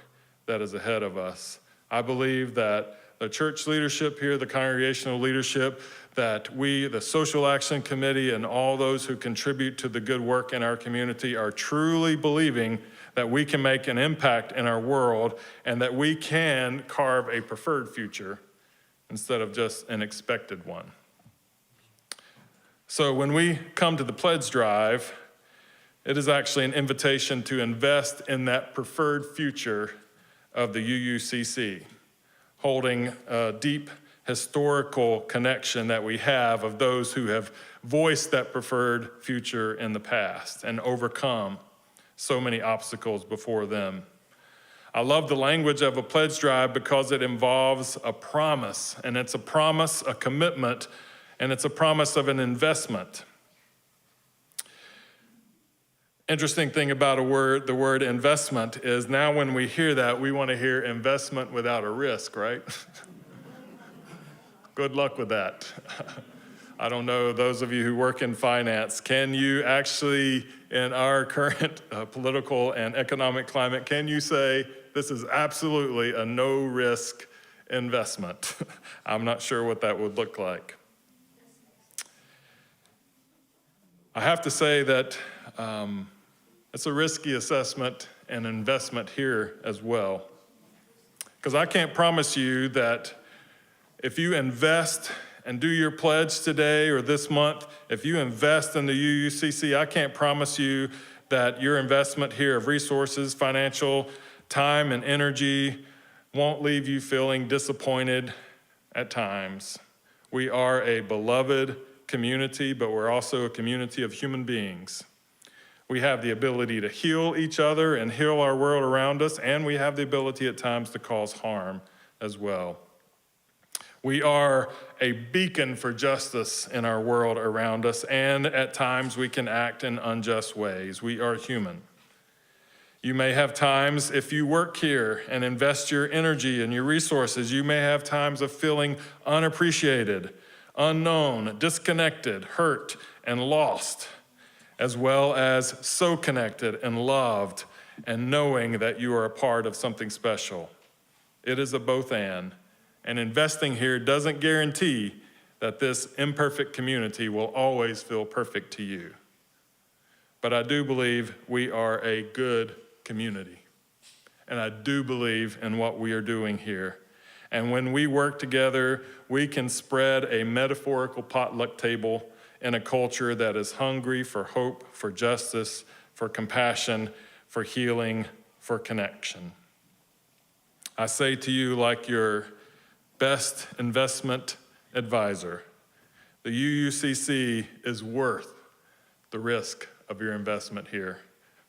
that is ahead of us. I believe that the church leadership here, the congregational leadership, that we, the Social Action Committee, and all those who contribute to the good work in our community are truly believing that we can make an impact in our world and that we can carve a preferred future instead of just an expected one. So when we come to the pledge drive, it is actually an invitation to invest in that preferred future of the UUCC, holding a deep historical connection that we have of those who have voiced that preferred future in the past and overcome so many obstacles before them. I love the language of a pledge drive because it involves a promise, and it's a promise, a commitment, and it's a promise of an investment. Interesting thing about the word investment is now when we hear that, we want to hear investment without a risk, right? Good luck with that. I don't know, those of you who work in finance, can you actually, in our current political and economic climate, can you say this is absolutely a no-risk investment? I'm not sure what that would look like. I have to say that it's a risky assessment and investment here as well. Because I can't promise you that if you invest and do your pledge today or this month, if you invest in the UUCC, I can't promise you that your investment here of resources, financial, time and energy, won't leave you feeling disappointed at times. We are a beloved community, but we're also a community of human beings. We have the ability to heal each other and heal our world around us, and we have the ability at times to cause harm as well. We are a beacon for justice in our world around us, and at times we can act in unjust ways. We are human. You may have times, if you work here and invest your energy and your resources, you may have times of feeling unappreciated, unknown, disconnected, hurt, and lost, as well as so connected and loved and knowing that you are a part of something special. It is a both and investing here doesn't guarantee that this imperfect community will always feel perfect to you. But I do believe we are a good community, and I do believe in what we are doing here. And when we work together, we can spread a metaphorical potluck table in a culture that is hungry for hope, for justice, for compassion, for healing, for connection. I say to you, like your best investment advisor, the UUCC is worth the risk of your investment here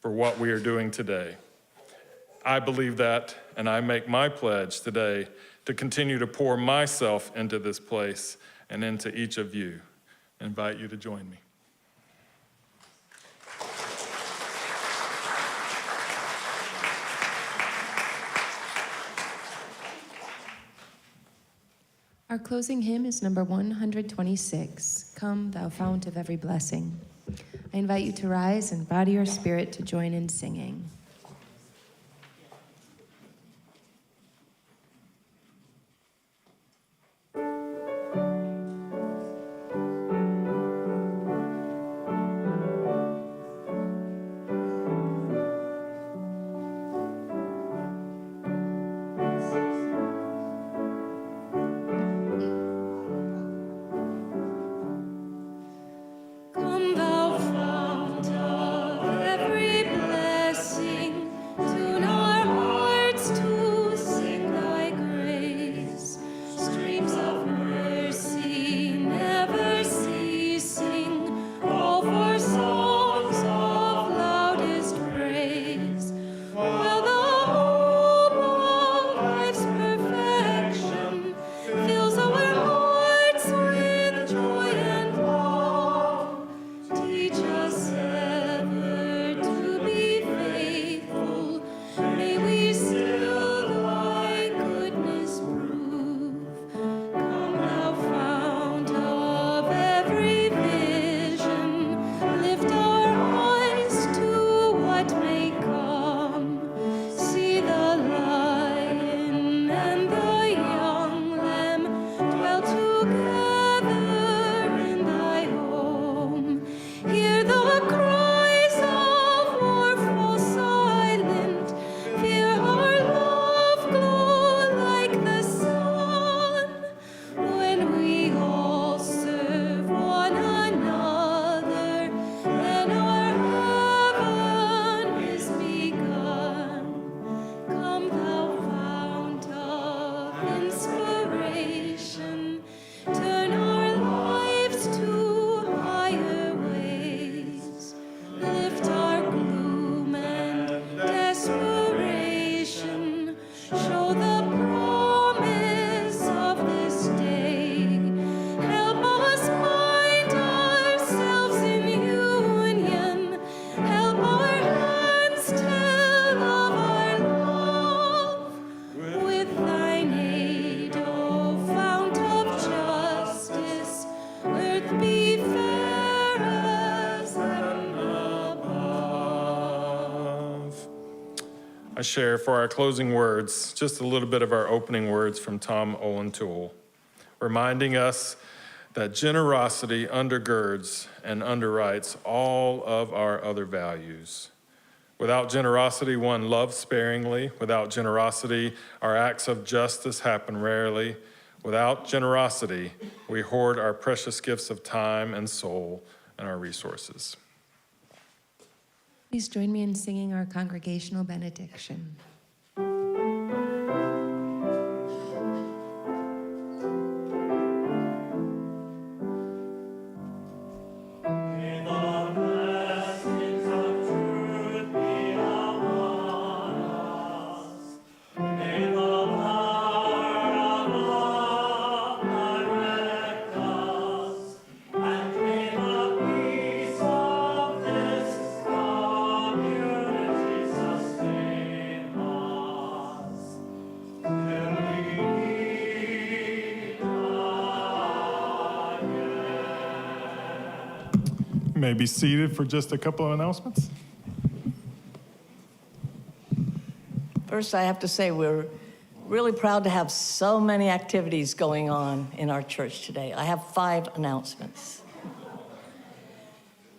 for what we are doing today. I believe that, and I make my pledge today to continue to pour myself into this place and into each of you. I invite you to join me. Our closing hymn is number 126, Come Thou Fount of Every Blessing. I invite you to rise in body or spirit to join in singing. Come thou fount of every blessing, tune our hearts to sing thy grace. Streams of mercy never ceasing, call for songs of loudest praise. While the hope of life's perfection fills our hearts with joy and love, teach us ever to be faithful. May we still thy goodness prove. Come thou fount of every vision, lift our eyes to what may come. See the lion and the young lamb dwell together in thy home. Hear the cries of war fall silent. Fear our love glow like the sun. When we all serve one another, then our heaven is begun. Come thou fount of inspiration, turn our lives to higher ways. Lift our gloom and desperation, show the promise of this day. Help us find ourselves in union, help our hands tell of our love. With thine aid, O fount of justice, earth be fair as heaven above. I share for our closing words just a little bit of our opening words from Tom Owen Toole, reminding us that generosity undergirds and underwrites all of our other values. Without generosity, one loves sparingly. Without generosity, our acts of justice happen rarely. Without generosity, we hoard our precious gifts of time and soul and our resources. Please join me in singing our congregational benediction. You may be seated for just a couple of announcements. First, I have to say we're really proud to have so many activities going on in our church today. I have 5 announcements.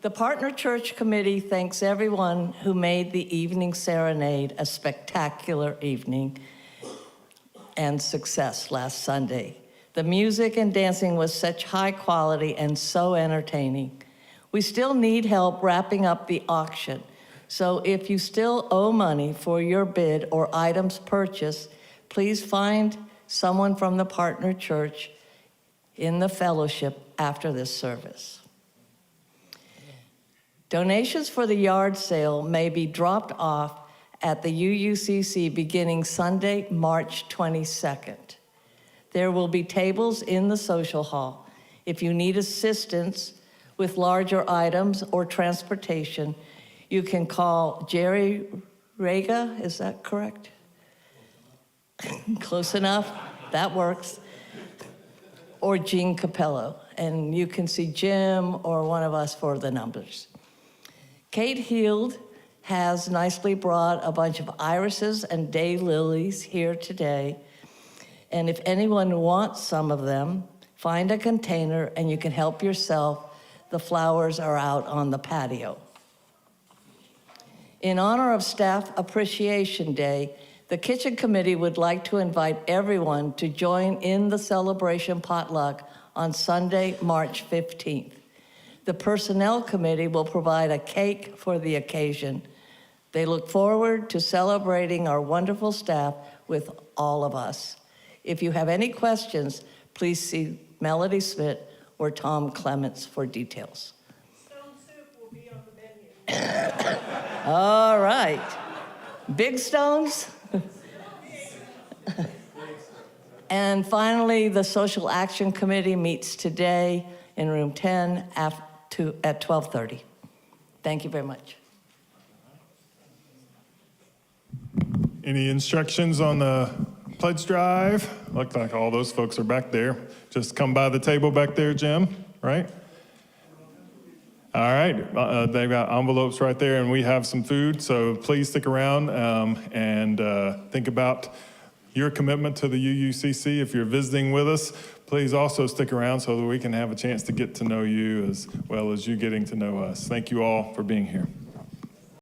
The Partner Church Committee thanks everyone who made the evening serenade a spectacular evening and success last Sunday. The music and dancing was such high quality and so entertaining. We still need help wrapping up the auction. So if you still owe money for your bid or items purchased, please find someone from the partner church in the fellowship after this service. Donations for the yard sale may be dropped off at the UUCC beginning Sunday, March 22nd. There will be tables in the social hall. If you need assistance with larger items or transportation, you can call Jerry Rega, is that correct? Close enough, that works. Or Jean Capello, and you can see Jim or one of us for the numbers. Kate Heald has nicely brought a bunch of irises and daylilies here today. And if anyone wants some of them, find a container and you can help yourself. The flowers are out on the patio. In honor of Staff Appreciation Day, the Kitchen Committee would like to invite everyone to join in the celebration potluck on Sunday, March 15th. The Personnel Committee will provide a cake for the occasion. They look forward to celebrating our wonderful staff with all of us. If you have any questions, please see Melody Smith or Tom Clements for details. Stone soup will be on the menu. All right. Big stones? And finally, the Social Action Committee meets today in room 10 at 12:30. Thank you very much. Any instructions on the pledge drive? Look like all those folks are back there. Just come by the table back there, Jim, right? All right, they've got envelopes right there, and we have some food, so please stick around and think about your commitment to the UUCC. If you're visiting with us, please also stick around so that we can have a chance to get to know you as well as you getting to know us. Thank you all for being here.